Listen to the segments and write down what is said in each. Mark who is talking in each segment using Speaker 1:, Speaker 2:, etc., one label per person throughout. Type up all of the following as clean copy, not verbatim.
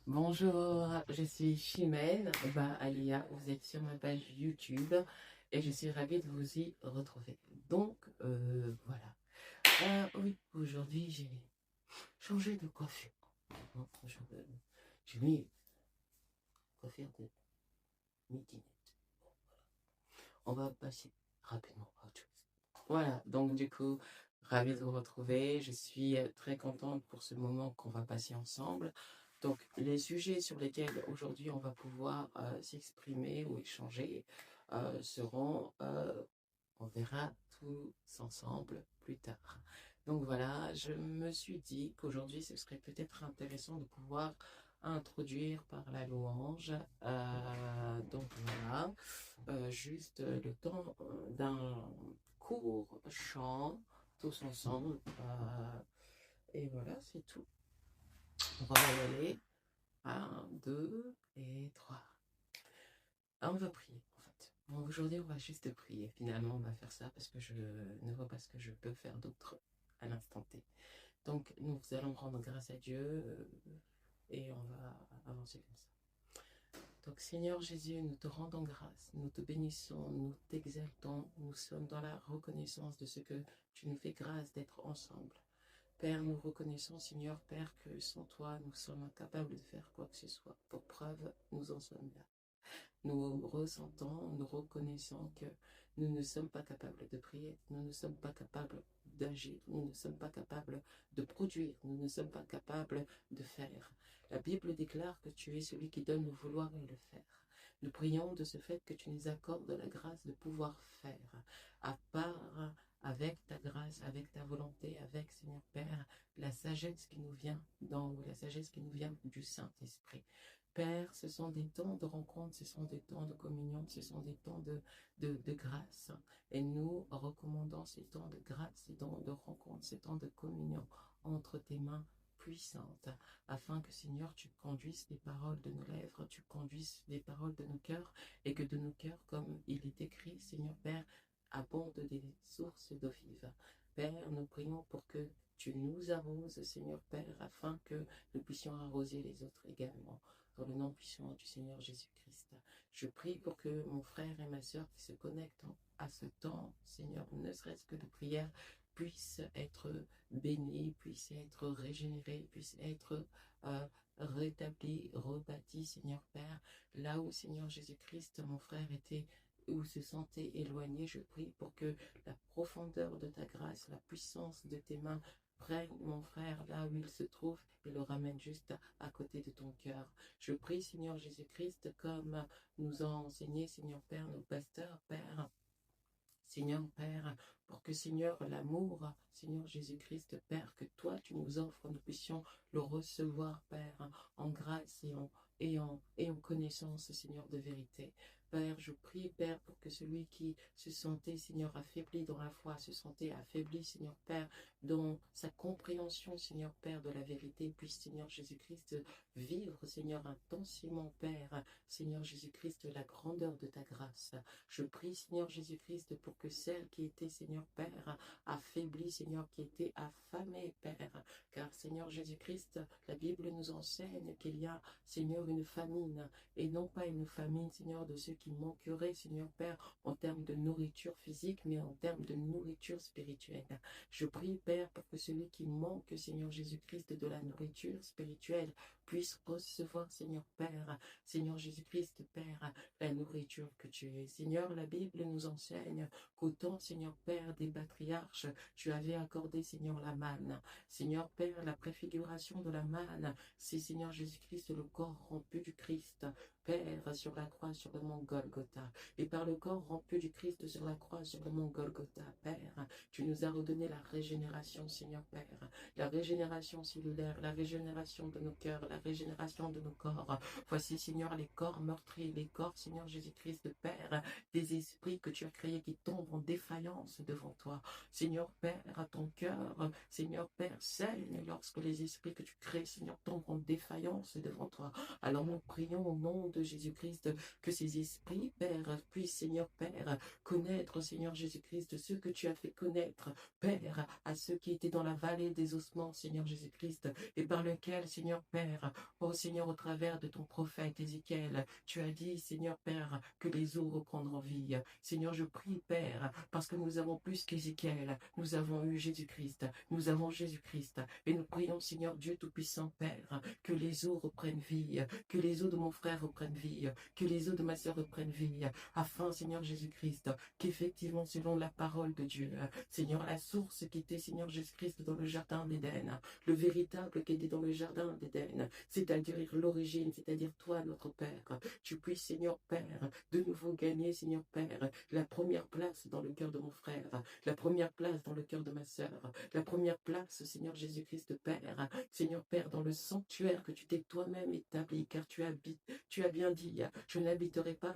Speaker 1: Bonjour, je suis Chimène, Alia, vous êtes sur ma page YouTube et je suis ravie de vous y retrouver. Donc, voilà. Oui, aujourd'hui j'ai changé de coiffure. Non, j'ai mis une coiffure de midinette. On va passer rapidement à autre chose. Voilà, donc du coup, ravie de vous retrouver. Je suis très contente pour ce moment qu'on va passer ensemble. Donc, les sujets sur lesquels aujourd'hui on va pouvoir s'exprimer ou échanger seront, on verra tous ensemble plus tard. Donc voilà, je me suis dit qu'aujourd'hui ce serait peut-être intéressant de pouvoir introduire par la louange. Donc voilà, juste le temps d'un court chant, tous ensemble. Et voilà, c'est tout. On va y aller. Un, deux et trois. On va prier, en fait. Bon, aujourd'hui, on va juste prier. Finalement, on va faire ça parce que je ne vois pas ce que je peux faire d'autre à l'instant T. Donc, nous allons rendre grâce à Dieu et on va avancer comme ça. Donc Seigneur Jésus, nous te rendons grâce, nous te bénissons, nous t'exaltons, nous sommes dans la reconnaissance de ce que tu nous fais grâce d'être ensemble. Père, nous reconnaissons, Seigneur, Père, que sans toi, nous sommes incapables de faire quoi que ce soit. Pour preuve, nous en sommes là. Nous ressentons, nous reconnaissons que nous ne sommes pas capables de prier, nous ne sommes pas capables d'agir, nous ne sommes pas capables de produire, nous ne sommes pas capables de faire. La Bible déclare que tu es celui qui donne le vouloir et le faire. Nous prions de ce fait que tu nous accordes la grâce de pouvoir faire, à part avec ta grâce, avec ta volonté, avec, Seigneur Père, la sagesse qui nous vient la sagesse qui nous vient du Saint-Esprit. Père, ce sont des temps de rencontre, ce sont des temps de communion, ce sont des temps de grâce. Et nous recommandons ces temps de grâce, ces temps de rencontre, ces temps de communion entre tes mains puissantes, afin que, Seigneur, tu conduises les paroles de nos lèvres, tu conduises les paroles de nos cœurs, et que de nos cœurs, comme il est écrit, Seigneur Père, abondent des sources d'eau vive. Père, nous prions pour que tu nous arroses, Seigneur Père, afin que nous puissions arroser les autres également. Dans le nom puissant du Seigneur Jésus-Christ, je prie pour que mon frère et ma sœur qui se connectent à ce temps, Seigneur, ne serait-ce que de prière, puissent être bénis, puissent être régénérés, puissent être rétablis, rebâtis, Seigneur Père. Là où, Seigneur Jésus-Christ, mon frère était ou se sentait éloigné, je prie pour que la profondeur de ta grâce, la puissance de tes mains prenne mon frère là où il se trouve et le ramène juste à côté de ton cœur. Je prie, Seigneur Jésus-Christ, comme nous ont enseigné, Seigneur Père, nos pasteurs, Père, Seigneur Père, pour que, Seigneur, l'amour, Seigneur Jésus-Christ, Père, que toi tu nous offres, nous puissions le recevoir, Père, en grâce et en connaissance, Seigneur, de vérité. Père, je prie, Père, pour que celui qui se sentait, Seigneur, affaibli dans la foi, se sentait affaibli, Seigneur Père, dans sa compréhension, Seigneur Père, de la vérité, puisse, Seigneur Jésus-Christ, vivre, Seigneur, intensément, Père, Seigneur Jésus-Christ, la grandeur de ta grâce. Je prie, Seigneur Jésus-Christ, pour que celle qui était, Seigneur Père, affaiblie, Seigneur, qui était affamée, Père, car, Seigneur Jésus-Christ, la Bible nous enseigne qu'il y a, Seigneur, une famine, et non pas une famine, Seigneur, de ceux qui manqueraient, Seigneur Père, en termes de nourriture physique, mais en termes de nourriture spirituelle. Je prie, Père, pour que celui qui manque, Seigneur Jésus-Christ, de la nourriture spirituelle, puisse recevoir, Seigneur Père, Seigneur Jésus-Christ, Père, la nourriture que tu es. Seigneur, la Bible nous enseigne qu'au temps, Seigneur Père, des patriarches, tu avais accordé, Seigneur, la manne. Seigneur Père, la préfiguration de la manne, c'est, Seigneur Jésus-Christ, le corps rompu du Christ. Père, sur la croix, sur le mont Golgotha. Et par le corps rompu du Christ sur la croix, sur le mont Golgotha, Père, tu nous as redonné la régénération, Seigneur Père. La régénération cellulaire, la régénération de nos cœurs, la régénération de nos corps. Voici, Seigneur, les corps meurtris, les corps, Seigneur Jésus-Christ, Père, des esprits que tu as créés qui tombent en défaillance devant toi. Seigneur Père, à ton cœur, Seigneur Père, saigne lorsque les esprits que tu crées, Seigneur, tombent en défaillance devant toi. Alors nous prions au nom de Jésus-Christ que ces esprits prie, Père, puisse, Seigneur Père, connaître, Seigneur Jésus-Christ, ceux que tu as fait connaître, Père, à ceux qui étaient dans la vallée des ossements, Seigneur Jésus-Christ, et par lequel, Seigneur Père, oh Seigneur, au travers de ton prophète Ézéchiel, tu as dit, Seigneur Père, que les eaux reprendront vie. Seigneur, je prie, Père, parce que nous avons plus qu'Ézéchiel, nous avons eu Jésus-Christ, nous avons Jésus-Christ, et nous prions, Seigneur Dieu Tout-Puissant, Père, que les eaux reprennent vie, que les eaux de mon frère reprennent vie, que les eaux de ma sœur reprennent vie, afin, Seigneur Jésus-Christ, qu'effectivement, selon la parole de Dieu, Seigneur, la source qui était, Seigneur Jésus-Christ, dans le jardin d'Éden, le véritable qui était dans le jardin d'Éden, c'est-à-dire l'origine, c'est-à-dire toi, notre Père, tu puisses, Seigneur Père, de nouveau gagner, Seigneur Père, la première place dans le cœur de mon frère, la première place dans le cœur de ma sœur, la première place, Seigneur Jésus-Christ, Père, Seigneur Père, dans le sanctuaire que tu t'es toi-même établi, car tu as bien dit, je n'habiterai pas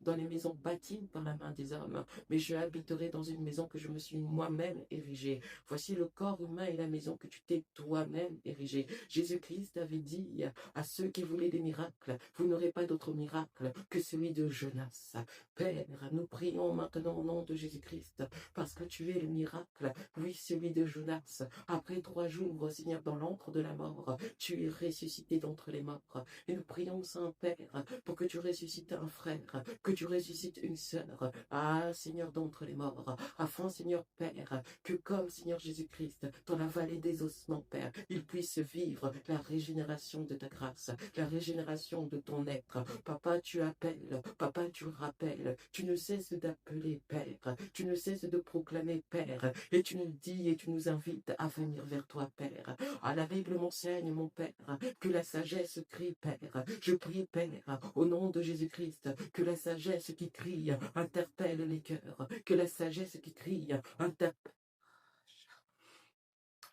Speaker 1: dans les maisons bâties par la main des hommes, mais je habiterai dans une maison que je me suis moi-même érigée. Voici le corps humain et la maison que tu t'es toi-même érigée. Jésus-Christ avait dit à ceux qui voulaient des miracles, vous n'aurez pas d'autre miracle que celui de Jonas. Père, nous prions maintenant au nom de Jésus-Christ, parce que tu es le miracle, oui, celui de Jonas. Après 3 jours, Seigneur, dans l'antre de la mort, tu es ressuscité d'entre les morts. Et nous prions, Saint-Père, pour que tu ressuscites un frère, que tu ressuscites une sœur, ah, Seigneur, d'entre les morts, afin, Seigneur Père, que comme, Seigneur Jésus-Christ, dans la vallée des ossements, Père, il puisse vivre la régénération de ta grâce, la régénération de ton être. Papa, tu appelles, papa, tu rappelles, tu ne cesses d'appeler, Père, tu ne cesses de proclamer, Père, et tu nous dis et tu nous invites à venir vers toi, Père. À la Bible m'enseigne, mon Père, que la sagesse crie, Père. Je prie, Père, au nom de Jésus-Christ, que la sagesse qui crie interpelle les cœurs, que la sagesse qui crie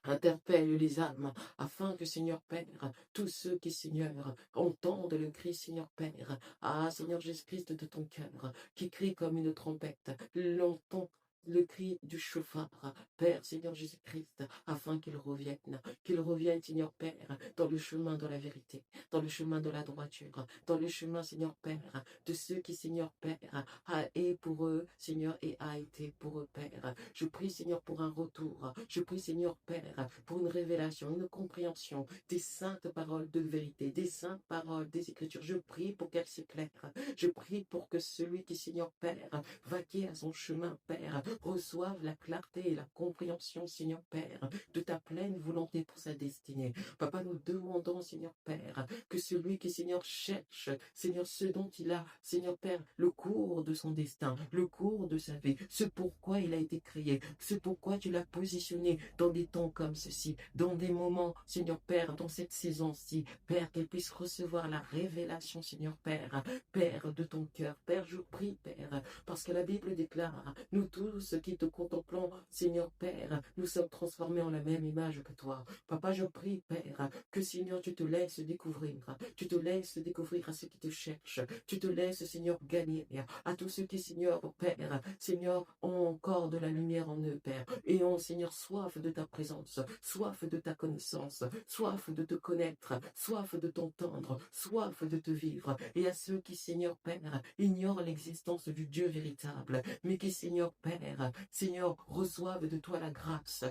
Speaker 1: interpelle les âmes, afin que, Seigneur Père, tous ceux qui, Seigneur, entendent le cri, Seigneur Père, ah, Seigneur Jésus-Christ, de ton cœur, qui crie comme une trompette, l'entend le cri du chauffard, Père, Seigneur Jésus-Christ, afin qu'il revienne, Seigneur Père, dans le chemin de la vérité, dans le chemin de la droiture, dans le chemin, Seigneur Père, de ceux qui, Seigneur Père, a été pour eux, Seigneur, et a été pour eux, Père. Je prie, Seigneur, pour un retour. Je prie, Seigneur Père, pour une révélation, une compréhension des saintes paroles de vérité, des saintes paroles des Écritures. Je prie pour qu'elles s'éclairent. Je prie pour que celui qui, Seigneur Père, vaquer à son chemin, Père, reçoive la clarté et la compréhension, Seigneur Père, de ta pleine volonté pour sa destinée. Papa, nous demandons, Seigneur Père, que celui qui, Seigneur, cherche, Seigneur, ce dont il a, Seigneur Père, le cours de son destin, le cours de sa vie, ce pourquoi il a été créé, ce pourquoi tu l'as positionné dans des temps comme ceci, dans des moments, Seigneur Père, dans cette saison-ci, Père, qu'il puisse recevoir la révélation, Seigneur Père, Père de ton cœur. Père, je prie, Père, parce que la Bible déclare, nous tous qui te contemplons, Seigneur Père, nous sommes transformés en la même image que toi. Papa, je prie, Père, que Seigneur, tu te laisses découvrir à ceux qui te cherchent, tu te laisses, Seigneur, gagner à tous ceux qui, Seigneur, Père, Seigneur, ont encore de la lumière en eux, Père, et ont, Seigneur, soif de ta présence, soif de ta connaissance, soif de te connaître, soif de t'entendre, soif de te vivre, et à ceux qui, Seigneur, Père, ignorent l'existence du Dieu véritable, mais qui, Seigneur, Père, Seigneur, reçoivent de toi la grâce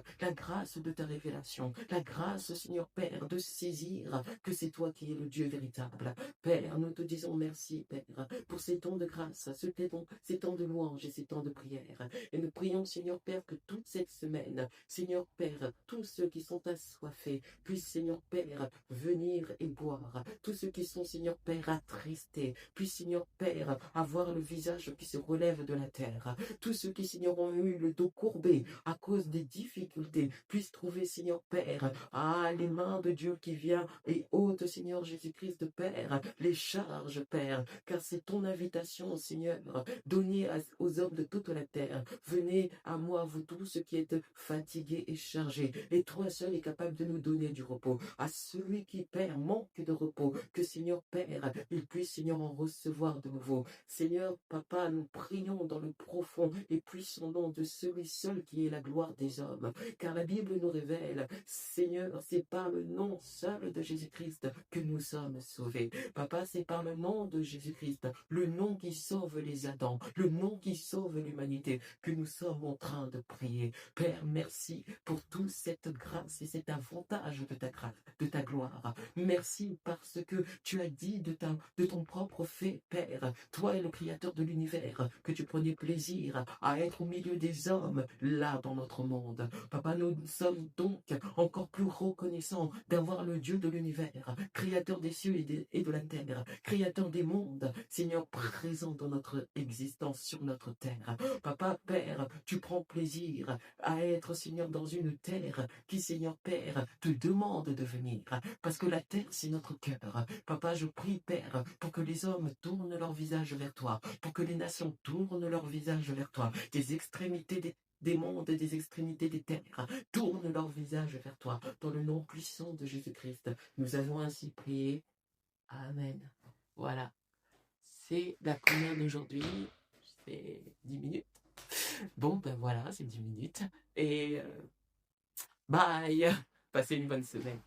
Speaker 1: de ta révélation, la grâce, Seigneur, Père, de saisir que c'est toi qui es le Dieu véritable. Père, nous te disons merci, Père, pour ces temps de grâce, ces temps de louange et ces temps de prière. Et nous prions, Seigneur Père, que toute cette semaine, Seigneur Père, tous ceux qui sont assoiffés puissent, Seigneur Père, venir et boire. Tous ceux qui sont, Seigneur Père, attristés puissent, Seigneur Père, avoir le visage qui se relève de la terre. Tous ceux qui, Seigneur, ont eu le dos courbé à cause des difficultés puissent trouver, Seigneur Père, les mains de Dieu qui vient et ôte, Seigneur Jésus-Christ, Père, les charges, Père, car c'est ton invitation, Seigneur, donnée aux hommes de toute la terre. Venez à moi, vous tous qui êtes fatigués et chargés, et toi seul est capable de nous donner du repos. À celui qui, Père, manque de repos, que, Seigneur Père, il puisse, Seigneur, en recevoir de nouveau. Seigneur, Papa, nous prions dans le profond et puissant son nom, de celui seul qui est la gloire des hommes. Car la Bible nous révèle, Seigneur, c'est par le nom seul de Jésus-Christ que nous sommes sauvés. Papa, c'est par le nom de Jésus-Christ, le nom qui sauve les Adams, le nom qui sauve l'humanité, que nous sommes en train de prier. Père, merci pour toute cette grâce et cet avantage de ta grâce, de ta gloire. Merci parce que tu as dit de ton propre fait, Père, toi et le Créateur de l'univers, que tu prenais plaisir à être au milieu des hommes, là dans notre monde. Papa, nous sommes donc encore plus reconnaissants d'avoir le Dieu de l'univers, Créateur des cieux et de la terre, Créateur des mondes, Seigneur présent dans notre existence sur notre terre. Papa, Père, tu prends plaisir à être, Seigneur, dans une terre qui, Seigneur Père, te demande de venir, parce que la terre, c'est notre cœur. Papa, je prie, Père, pour que les hommes tournent leur visage vers toi, pour que les nations tournent leur visage vers toi, des extrémités des mondes et des extrémités des terres, tournent leur visage vers toi, dans le nom puissant de Jésus-Christ. Nous avons ainsi prié. Amen. Voilà. C'est la première d'aujourd'hui. C'est 10 minutes. Bon, ben voilà, c'est 10 minutes. Et bye. Passez une bonne semaine.